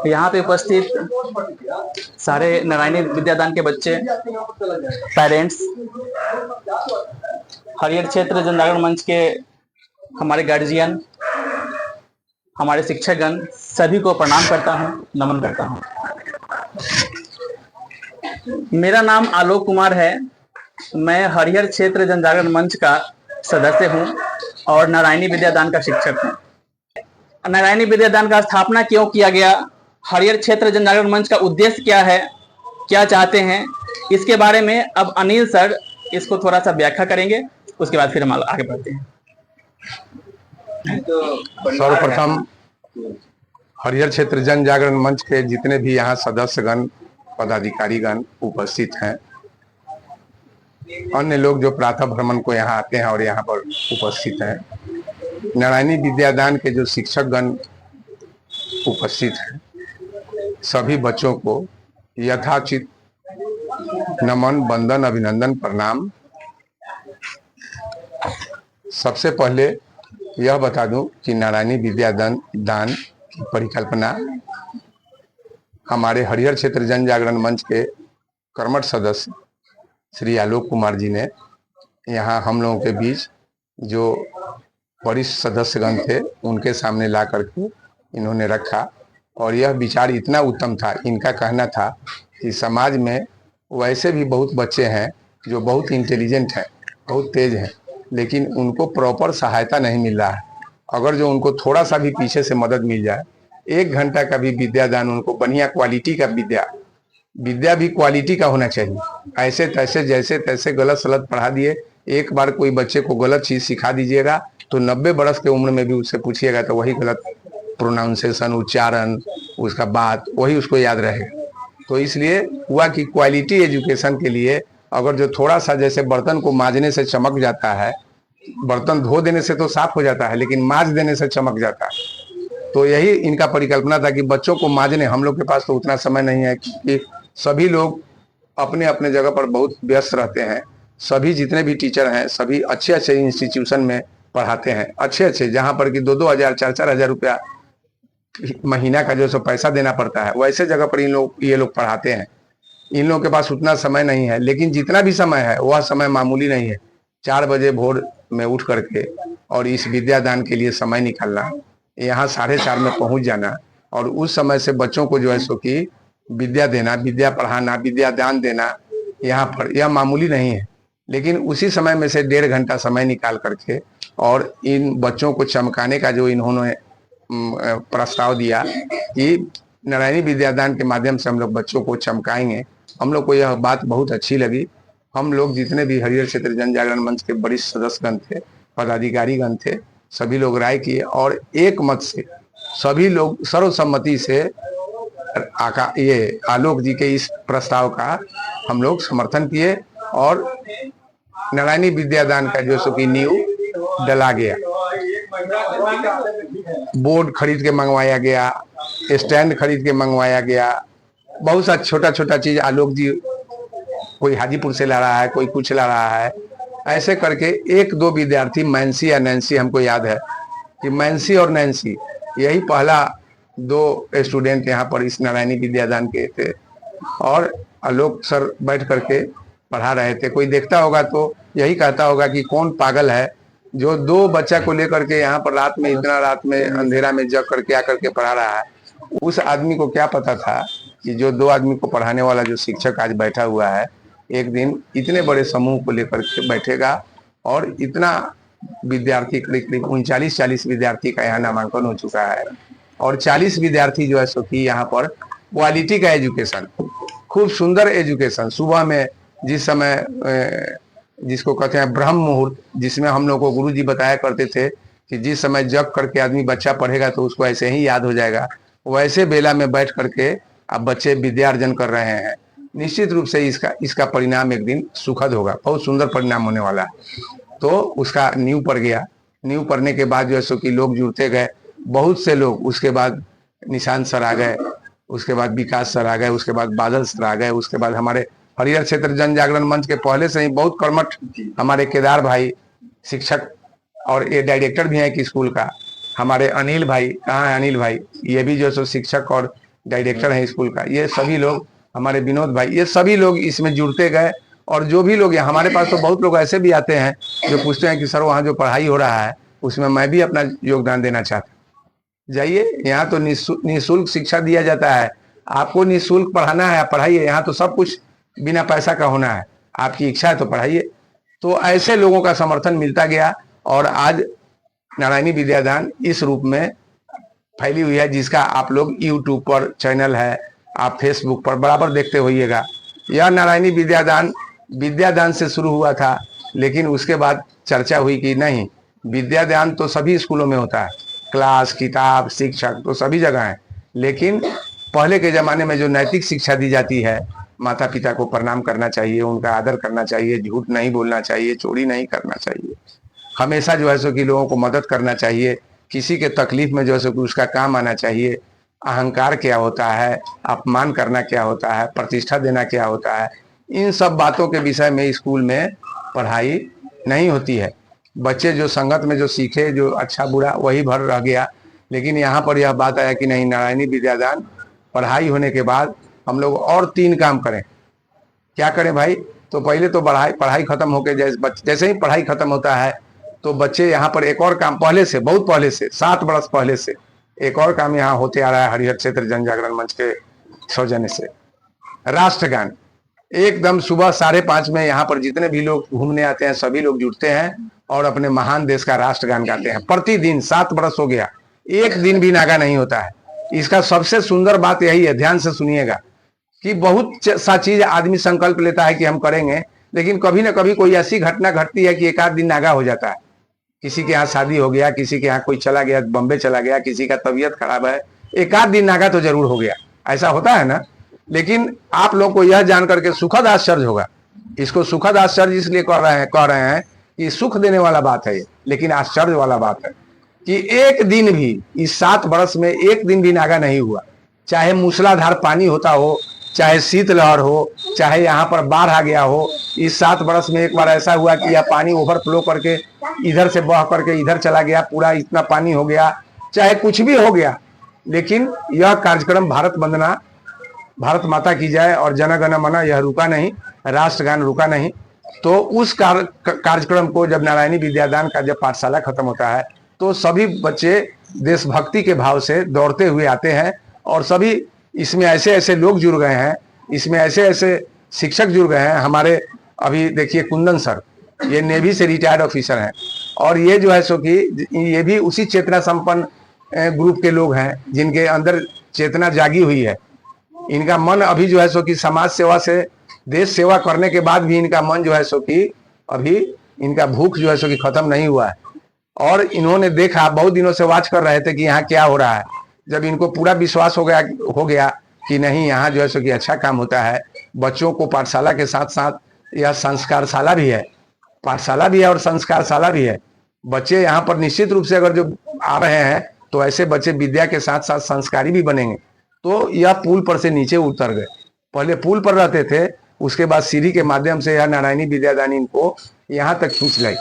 यहाँ पे उपस्थित सारे नारायणी विद्यादान के बच्चे, पेरेंट्स, हरियर क्षेत्र जनजागरण मंच के हमारे गार्जियन, हमारे शिक्षकगण, सभी को प्रणाम करता हूँ, नमन करता हूँ। मेरा नाम आलोक कुमार है। मैं हरियर क्षेत्र जनजागरण मंच का सदस्य हूँ और नारायणी विद्यादान का शिक्षक हूँ। नारायणी विद्यादान का स्थापना क्यों किया गया, हरियर क्षेत्र जनजागरण मंच का उद्देश्य क्या है, क्या चाहते हैं, इसके बारे में अब अनिल सर इसको थोड़ा सा व्याख्या करेंगे, उसके बाद फिर हम आगे बढ़ते हैं। सर्वप्रथम हरियर क्षेत्र जन जागरण मंच के जितने भी यहाँ सदस्यगण, पदाधिकारीगण उपस्थित हैं, अन्य लोग जो प्रातः भ्रमण को यहाँ आते हैं और यहाँ पर उपस्थित हैं, नारायणी विद्यादान के जो शिक्षकगण उपस्थित हैं, सभी बच्चों को यथाचित नमन, वंदन, अभिनंदन, प्रणाम। सबसे पहले यह बता दूं कि नारायणी विद्यादान की परिकल्पना हमारे हरियर क्षेत्र जन जागरण मंच के कर्मठ सदस्य श्री आलोक कुमार जी ने यहाँ हम लोगों के बीच जो वरिष्ठ सदस्यगण थे उनके सामने ला करके इन्होंने रखा। और यह विचार इतना उत्तम था, इनका कहना था कि समाज में वैसे भी बहुत बच्चे हैं जो बहुत इंटेलिजेंट हैं, बहुत तेज हैं, लेकिन उनको प्रॉपर सहायता नहीं मिल रहा है। अगर जो उनको थोड़ा सा भी पीछे से मदद मिल जाए, 1 घंटा का भी विद्यादान, उनको बढ़िया क्वालिटी का विद्या भी क्वालिटी का होना चाहिए। ऐसे तैसे जैसे तैसे गलत सलत पढ़ा दिए, एक बार कोई बच्चे को गलत चीज सिखा दीजिएगा तो 90 बरस के उम्र में भी उससे पूछिएगा तो वही गलत प्रोनाउंसिएशन, उच्चारण, उसका बात वही उसको याद रहेगा। तो इसलिए हुआ कि क्वालिटी एजुकेशन के लिए अगर जो थोड़ा सा, जैसे बर्तन को मांजने से चमक जाता है, बर्तन धो देने से तो साफ हो जाता है, लेकिन मांज देने से चमक जाता है। तो यही इनका परिकल्पना था कि बच्चों को मांजने, हम लोग के पास तो उतना समय नहीं है कि सभी लोग अपने अपने जगह पर बहुत व्यस्त रहते हैं। सभी जितने भी टीचर हैं सभी अच्छे अच्छे इंस्टीट्यूशन में पढ़ाते हैं, अच्छे जहाँ पर कि 2-2 हज़ार 4-4 हज़ार रुपया महीना का जो सो पैसा देना पड़ता है, वैसे जगह पर ये लोग पढ़ाते हैं। इन लोगों के पास उतना समय नहीं है, लेकिन जितना भी समय है वह समय मामूली नहीं है। 4 बजे भोर में उठ करके और इस विद्यादान के लिए समय निकालना, यहाँ 4:30 में पहुंच जाना और उस समय से बच्चों को जो है सो कि विद्या देना, विद्या पढ़ाना, विद्यादान देना, यहाँ पर यह मामूली नहीं है। लेकिन उसी समय में से 1.5 घंटा समय निकाल करके और इन बच्चों को चमकाने का जो इन्होंने प्रस्ताव दिया कि नारायणी विद्यादान के माध्यम से हम लोग बच्चों को चमकाएंगे, हम लोग को यह बात बहुत अच्छी लगी। हम लोग जितने भी हरियर क्षेत्र जन जागरण मंच के वरिष्ठ सदस्यगण थे, पदाधिकारीगण थे, सभी लोग राय किए और एक मत से सभी लोग सर्वसम्मति से ये आलोक जी के इस प्रस्ताव का हम लोग समर्थन किए और नारायणी विद्यादान का जो सो की नींव डला गया। बोर्ड खरीद के मंगवाया गया, स्टैंड खरीद के मंगवाया गया, बहुत सा छोटा छोटा चीज आलोक जी, कोई हाजीपुर से ला रहा है, कोई कुछ ला रहा है, ऐसे करके 1-2 विद्यार्थी, मैंसी या नैन्सी, हमको याद है कि मैंसी और नैन्सी यही पहला 2 स्टूडेंट यहाँ पर इस नारायणी विद्यादान के थे और आलोक सर बैठ करके पढ़ा रहे थे। कोई देखता होगा तो यही कहता होगा कि कौन पागल है जो 2 बच्चा को लेकर के यहाँ पर रात में, इतना रात में अंधेरा में जग करके आकर के पढ़ा रहा है। उस आदमी को क्या पता था कि जो 2 आदमी को पढ़ाने वाला जो शिक्षक आज बैठा हुआ है, एक दिन इतने बड़े समूह को लेकर के बैठेगा और इतना विद्यार्थी, करीब 39-40 विद्यार्थी का यहाँ नामांकन हो चुका है और 40 विद्यार्थी जो है सो कि यहाँ पर क्वालिटी का एजुकेशन, खूब सुंदर एजुकेशन, सुबह में जिस समय जिसको कहते हैं ब्रह्म मुहूर्त, जिसमें हम लोग को गुरु जी बताया करते थे कि जिस समय जग करके आदमी बच्चा पढ़ेगा तो उसको ऐसे ही याद हो जाएगा, वैसे बेला में बैठ करके अब बच्चे विद्यार्जन कर रहे हैं। निश्चित रूप से इसका परिणाम एक दिन सुखद होगा, बहुत सुंदर परिणाम होने वाला है। तो उसका नींव पड़ गया। नींव पड़ने के बाद जो है सो कि लोग जुड़ते गए, बहुत से लोग, उसके बाद निशांत सर आ गए, उसके बाद विकास सर आ गए, उसके बाद बादल सर आ गए, उसके बाद हमारे हरियर क्षेत्र जन जागरण मंच के पहले से ही बहुत कर्मठ हमारे केदार भाई शिक्षक और ये डायरेक्टर भी हैं कि स्कूल का, हमारे अनिल भाई, कहाँ है अनिल भाई, ये भी जो सो शिक्षक और डायरेक्टर हैं स्कूल का, ये सभी लोग, हमारे विनोद भाई, ये सभी लोग इसमें जुड़ते गए। और जो भी लोग हमारे पास तो बहुत लोग ऐसे भी आते हैं जो पूछते हैं कि सर वहाँ जो पढ़ाई हो रहा है उसमें मैं भी अपना योगदान देना चाहता हूँ। जाइए, यहाँ तो निःशुल्क शिक्षा दिया जाता है, आपको निःशुल्क पढ़ाना है पढ़ाइए, यहाँ तो सब कुछ बिना पैसा का होना है, आपकी इच्छा है तो पढ़ाइए। तो ऐसे लोगों का समर्थन मिलता गया और आज नारायणी विद्यादान इस रूप में फैली हुई है, जिसका आप लोग यूट्यूब पर चैनल है, आप फेसबुक पर बराबर देखते होइएगा। यह नारायणी विद्यादान से शुरू हुआ था, लेकिन उसके बाद चर्चा हुई कि नहीं, विद्यादान तो सभी स्कूलों में होता है, क्लास, किताब, शिक्षक तो सभी जगह है, लेकिन पहले के जमाने में जो नैतिक शिक्षा दी जाती है, माता पिता को प्रणाम करना चाहिए, उनका आदर करना चाहिए, झूठ नहीं बोलना चाहिए, चोरी नहीं करना चाहिए, हमेशा जो है सो कि लोगों को मदद करना चाहिए, किसी के तकलीफ में जो है सो कि उसका काम आना चाहिए, अहंकार क्या होता है, अपमान करना क्या होता है, प्रतिष्ठा देना क्या होता है, इन सब बातों के विषय में स्कूल में पढ़ाई नहीं होती है। बच्चे जो संगत में जो सीखे, जो अच्छा बुरा वही भर रह गया। लेकिन यहाँ पर यह बात आया कि नहीं, नारायणी विद्यादान पढ़ाई होने के बाद हम लोग और 3 काम करें। क्या करें भाई? तो पहले तो पढ़ाई खत्म होके जैसे ही पढ़ाई खत्म होता है तो बच्चे यहाँ पर एक और काम, पहले से, बहुत पहले से, 7 वर्ष पहले से एक और काम यहाँ होते आ रहा है हरिहर क्षेत्र जन जागरण मंच के सौजन्य से। राष्ट्रगान एकदम सुबह 5:30 में यहाँ पर जितने भी लोग घूमने आते हैं सभी लोग जुटते हैं और अपने महान देश का राष्ट्रगान गाते हैं। प्रतिदिन 7 वर्ष हो गया, एक दिन भी नागा नहीं होता है। इसका सबसे सुंदर बात यही है, ध्यान से सुनिएगा, कि बहुत सा चीज आदमी संकल्प लेता है कि हम करेंगे, लेकिन कभी ना कभी कोई ऐसी घटना घटती है कि एक आध दिन नागा हो जाता है। किसी के यहाँ शादी हो गया, किसी के यहाँ कोई चला गया, बॉम्बे चला गया, किसी का तबीयत खराब है, एक आध दिन नागा तो जरूर हो गया, ऐसा होता है ना। लेकिन आप लोग को यह जान करके सुखद आश्चर्य होगा, इसको सुखद आश्चर्य इसलिए कह रहे हैं कि सुख देने वाला बात है, लेकिन आश्चर्य वाला बात है कि एक दिन भी इस 7 वर्ष में एक दिन भी नागा नहीं हुआ। चाहे मूसलाधार पानी होता हो, चाहे शीतलहर हो, चाहे यहाँ पर बाढ़ आ गया हो, इस 7 वर्ष में एक बार ऐसा हुआ कि यह पानी ओवरफ्लो करके इधर से बह करके इधर चला गया, पूरा इतना पानी हो गया, चाहे कुछ भी हो गया, लेकिन यह कार्यक्रम भारत वंदना, भारत माता की जय और जन गण मन यह रुका नहीं, राष्ट्रगान रुका नहीं। तो उस कार्यक्रम को जब नारायणी विद्यादान का जब पाठशाला खत्म होता है तो सभी बच्चे देशभक्ति के भाव से दौड़ते हुए आते हैं और सभी इसमें ऐसे ऐसे लोग जुड़ गए हैं, इसमें ऐसे ऐसे शिक्षक जुड़ गए हैं। हमारे अभी देखिए कुंदन सर, ये नेवी से रिटायर्ड ऑफिसर हैं और ये जो है सो कि ये भी उसी चेतना संपन्न ग्रुप के लोग हैं जिनके अंदर चेतना जागी हुई है। इनका मन अभी जो है सो कि समाज सेवा से, देश सेवा करने के बाद भी इनका मन जो है सो कि अभी इनका भूख जो है सो कि खत्म नहीं हुआ है। और इन्होंने देखा, बहुत दिनों से वाच कर रहे थे कि यहाँ क्या हो रहा है। जब इनको पूरा विश्वास हो गया कि नहीं, यहाँ जो है सो कि अच्छा काम होता है, बच्चों को पाठशाला के साथ साथ यह संस्कारशाला भी है, पाठशाला भी है और संस्कारशाला भी है। बच्चे यहाँ पर निश्चित रूप से अगर जो आ रहे हैं तो ऐसे बच्चे विद्या के साथ साथ संस्कारी भी बनेंगे। तो यह पुल पर से नीचे उतर गए, पहले पुल पर रहते थे, उसके बाद सीढ़ी के माध्यम से यह नारायणी विद्यादान इनको यहाँ तक खींच लाई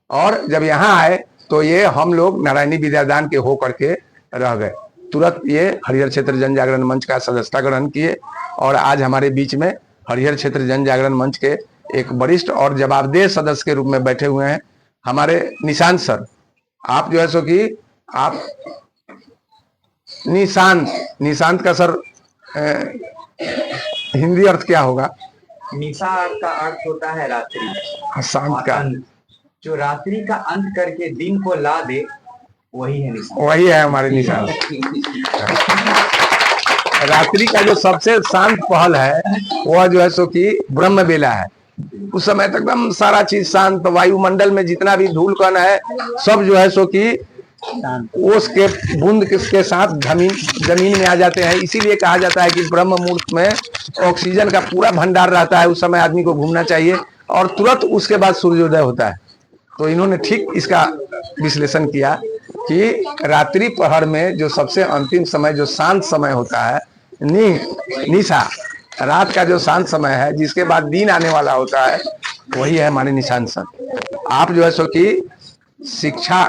और जब यहाँ आए तो ये हम लोग नारायणी विद्यादान के हो करके रह गए। तुरंत ये हरिहर क्षेत्र जन जागरण मंच का सदस्यता ग्रहण किए और आज हमारे बीच में हरिहर क्षेत्र जन जागरण मंच के एक वरिष्ठ और जवाबदेह सदस्य के रूप में बैठे हुए हैं हमारे निशांत सर। आप जो है सो कि आप निशांत का सर हिंदी अर्थ क्या होगा? निशा का अर्थ होता है रात्रि, शांत का, जो रात्रि का अंत करके दिन को ला दे, वही है निशांत। वही है हमारे निशांत। रात्रि का जो सबसे शांत पहल है वह जो है सो कि ब्रह्म बेला है। उस समय तक एकदम सारा चीज शांत, वायुमंडल में जितना भी धूल कण है सब जो है सो कि उसके बूंद के साथ जमीन में आ जाते हैं। इसीलिए कहा जाता है कि ब्रह्म मुहूर्त में ऑक्सीजन का पूरा भंडार रहता है, उस समय आदमी को घूमना चाहिए और तुरंत उसके बाद सूर्योदय होता है। तो इन्होंने ठीक इसका विश्लेषण किया कि रात्रि पहर में जो सबसे अंतिम समय, जो शांत समय होता है, निशा, रात का जो शांत समय है, जिसके बाद दिन आने वाला होता है, वही है हमारे निशांत सर। आप जो है सो कि शिक्षा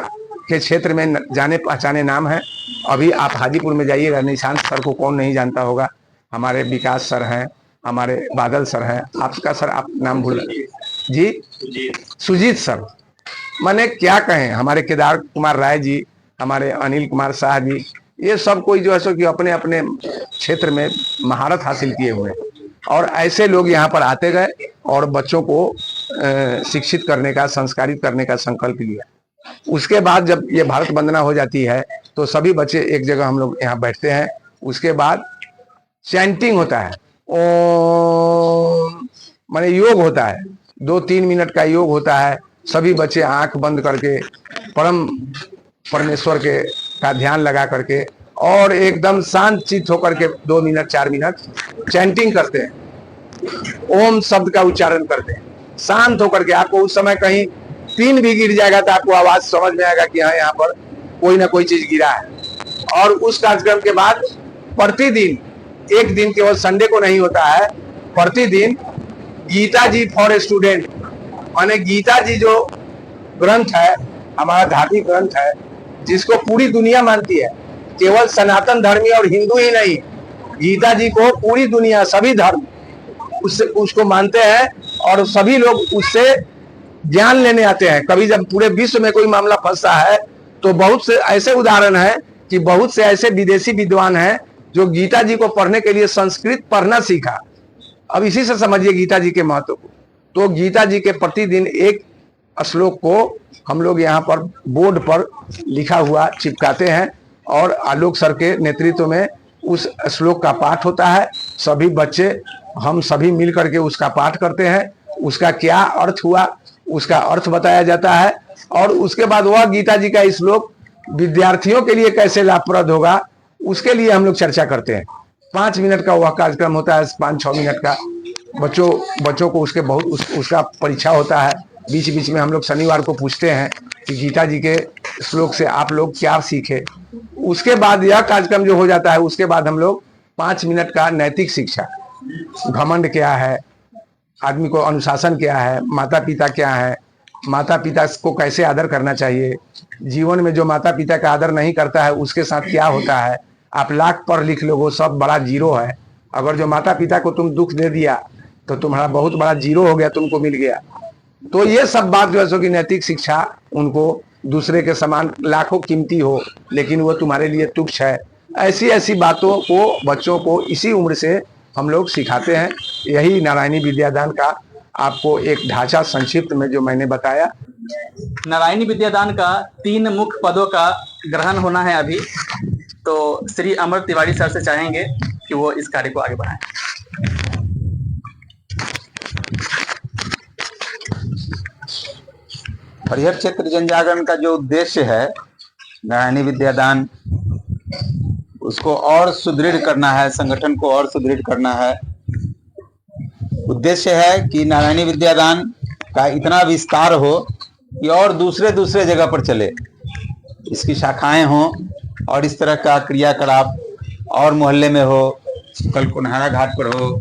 के क्षेत्र में जाने पहचाने नाम है। अभी आप हाजीपुर में जाइएगा, निशांत सर को कौन नहीं जानता होगा। हमारे विकास सर हैं, हमारे बादल सर हैं। आपका सर आप नाम भूल जी, सुजीत सर। माने क्या कहें, हमारे केदार कुमार राय जी, हमारे अनिल कुमार शाह जी, ये सब कोई जो है सो कि अपने अपने क्षेत्र में महारत हासिल किए हुए हैं। और ऐसे लोग यहाँ पर आते गए और बच्चों को शिक्षित करने का, संस्कारित करने का संकल्प लिया। उसके बाद जब ये भारत वंदना हो जाती है तो सभी बच्चे एक जगह हम लोग यहाँ बैठते हैं। उसके बाद चैंटिंग होता है, ओम, माने योग होता है, 2-3 मिनट का योग होता है। सभी बच्चे आंख बंद करके परम परमेश्वर के का ध्यान लगा करके और एकदम शांत चित्त होकर के 2 मिनट 4 मिनट चैंटिंग करते हैं, ओम शब्द का उच्चारण करते हैं शांत होकर के। आपको उस समय कहीं पिन भी गिर जाएगा तो आपको आवाज समझ में आएगा कि हाँ यहाँ पर कोई ना कोई चीज गिरा है। और उस कार्यक्रम के बाद प्रतिदिन, एक दिन केवल संडे को नहीं होता है, प्रतिदिन गीता जी फॉर स्टूडेंट, माने गीता जी जो ग्रंथ है, हमारा धार्मिक ग्रंथ है, जिसको पूरी दुनिया मानती है, केवल सनातन धर्मी और हिंदू ही नहीं, गीता जी को पूरी दुनिया, सभी धर्म उसको मानते हैं और सभी लोग उससे ज्ञान लेने आते हैं। कभी जब पूरे विश्व में कोई मामला फंसता है तो बहुत से ऐसे उदाहरण है कि बहुत से ऐसे विदेशी विद्वान हैं जो गीता जी को पढ़ने के लिए संस्कृत पढ़ना सीखा। अब इसी से समझिए गीता जी के महत्व को। तो गीता जी के प्रतिदिन एक श्लोक को हम लोग यहाँ पर बोर्ड पर लिखा हुआ चिपकाते हैं और आलोक सर के नेतृत्व में उस श्लोक का पाठ होता है। सभी बच्चे, हम सभी मिल करके उसका पाठ करते हैं। उसका क्या अर्थ हुआ, उसका अर्थ बताया जाता है और उसके बाद वह गीता जी का श्लोक विद्यार्थियों के लिए कैसे लाभप्रद होगा, उसके लिए हम लोग चर्चा करते हैं। 5 मिनट का वह कार्यक्रम होता है, 5-6 मिनट का। बच्चों को उसके उसका परीक्षा होता है। बीच बीच में हम लोग शनिवार को पूछते हैं कि गीता जी के श्लोक से आप लोग क्या सीखे। उसके बाद यह कार्यक्रम जो हो जाता है, उसके बाद हम लोग 5 मिनट का नैतिक शिक्षा, घमंड क्या है, आदमी को अनुशासन क्या है, माता पिता क्या है, माता पिता को कैसे आदर करना चाहिए, जीवन में जो माता पिता का आदर नहीं करता है उसके साथ क्या होता है। आप लाख पढ़ लिख लोगो, सब बड़ा जीरो है। अगर जो माता पिता को तुम दुख दे दिया तो तुम्हारा बहुत बड़ा जीरो हो गया, तुमको मिल गया। तो ये सब बात जो है सो कि नैतिक शिक्षा, उनको दूसरे के समान लाखों कीमती हो लेकिन वो तुम्हारे लिए तुच्छ है, ऐसी ऐसी बातों को बच्चों को इसी उम्र से हम लोग सिखाते हैं। यही नारायणी विद्यादान का आपको एक ढांचा संक्षिप्त में जो मैंने बताया। नारायणी विद्यादान का 3 मुख्य पदों का ग्रहण होना है अभी, तो श्री अमर तिवारी सर से चाहेंगे कि वो इस कार्य को आगे बढ़ाएं। हरिहर क्षेत्र जन जागरण का जो उद्देश्य है नारायणी विद्यादान, उसको और सुदृढ़ करना है, संगठन को और सुदृढ़ करना है। उद्देश्य है कि नारायणी विद्यादान का इतना विस्तार हो कि और दूसरे जगह पर चले, इसकी शाखाएं हों और इस तरह का क्रियाकलाप और मोहल्ले में हो, कल कुन्हारा घाट पर हो,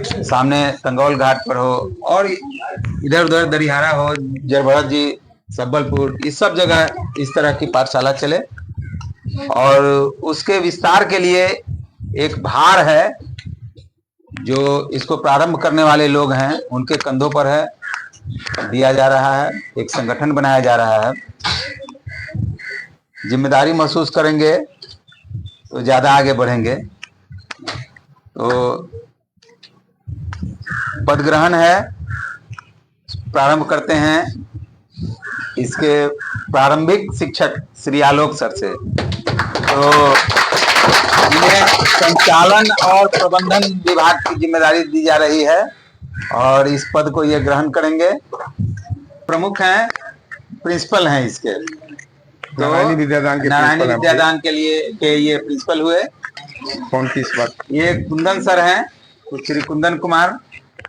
सामने तंगौल घाट पर हो और इधर उधर दरिहारा हो, जरभरत जी, सबलपुर, इस सब जगह इस तरह की पाठशाला चले। और उसके विस्तार के लिए एक भार है जो इसको प्रारंभ करने वाले लोग हैं उनके कंधों पर है, दिया जा रहा है। एक संगठन बनाया जा रहा है। जिम्मेदारी महसूस करेंगे तो ज्यादा आगे बढ़ेंगे। तो पदग्रहण है, प्रारंभ करते हैं इसके प्रारंभिक शिक्षक श्री आलोक सर से। तो इन्हें संचालन और प्रबंधन विभाग की जिम्मेदारी दी जा रही है और इस पद को ये ग्रहण करेंगे। प्रमुख हैं, प्रिंसिपल हैं इसके। तो नारायणी विद्यादान के लिए ये प्रिंसिपल हुए। कौन किस बात? ये कुंदन सर हैं, श्री कुंदन कुमार।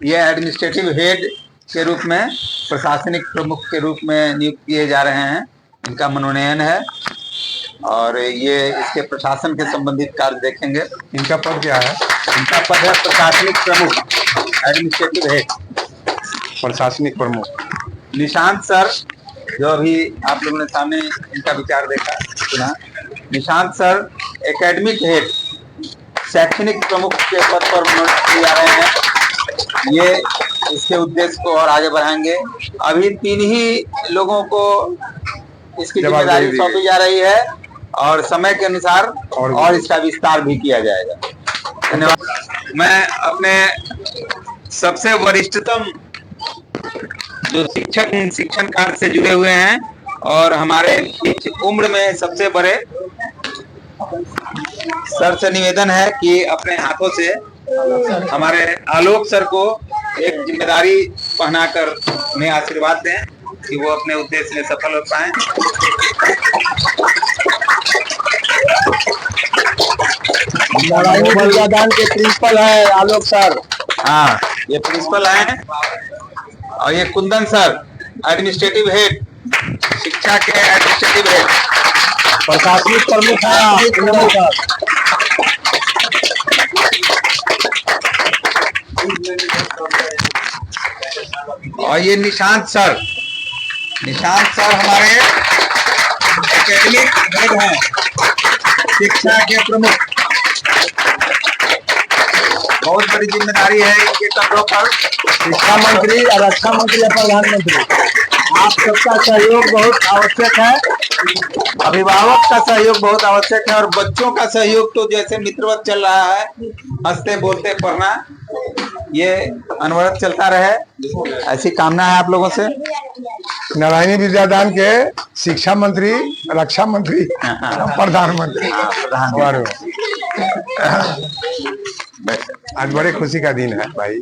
ये एडमिनिस्ट्रेटिव हेड के रूप में, प्रशासनिक प्रमुख के रूप में नियुक्त किए जा रहे हैं। इनका मनोनयन है और ये इसके प्रशासन के संबंधित कार्य देखेंगे। इनका पद क्या है? इनका पद है प्रशासनिक प्रमुख, एडमिनिस्ट्रेटिव हेड, प्रशासनिक प्रमुख। निशांत सर जो अभी आप लोगों ने सामने इनका विचार देखा सुना। निशांत सर एकेडमिक हेड, शैक्षणिक प्रमुख के पद पर मनोनीत जा रहे हैं। ये इसके उद्देश्य को और आगे बढ़ाएंगे। अभी 3 ही लोगों को इसकी जिम्मेदारी सौंपी जा रही है और समय के अनुसार और इसका विस्तार भी किया जाएगा। धन्यवाद। मैं अपने सबसे वरिष्ठतम जो शिक्षक शिक्षण कार्य से जुड़े हुए हैं और हमारे बीच उम्र में सबसे बड़े सर से निवेदन है कि अपने हाथों से हमारे आलोक सर को एक जिम्मेदारी पहनाकर उन्हें आशीर्वाद दें कि वो अपने उद्देश्य में सफल हो पाए। नारायणी विद्यादान के प्रिंसिपल है आलोक सर। हाँ, ये प्रिंसिपल हैं और ये कुंदन सर एडमिनिस्ट्रेटिव हेड, शिक्षा के एडमिनिस्ट्रेटिव हेड, प्रशासनिक प्रमुख है कुंदन सर। और ये निशांत सर हमारे एकेडमिक हेड हैं, शिक्षा के प्रमुख। बहुत बड़ी जिम्मेदारी है इनके कंधों पर। शिक्षा मंत्री और रक्षा मंत्री और प्रधानमंत्री, आप सबका सहयोग बहुत आवश्यक है। अभिभावक का सहयोग बहुत आवश्यक है और बच्चों का सहयोग तो जैसे मित्रवत चल रहा है, हंसते बोलते पढ़ना, ये अनवरत चलता रहे, ऐसी कामना है आप लोगों से। नारायणी विद्यादान के शिक्षा मंत्री, रक्षा मंत्री, प्रधानमंत्री। आज बड़े खुशी का दिन है भाई।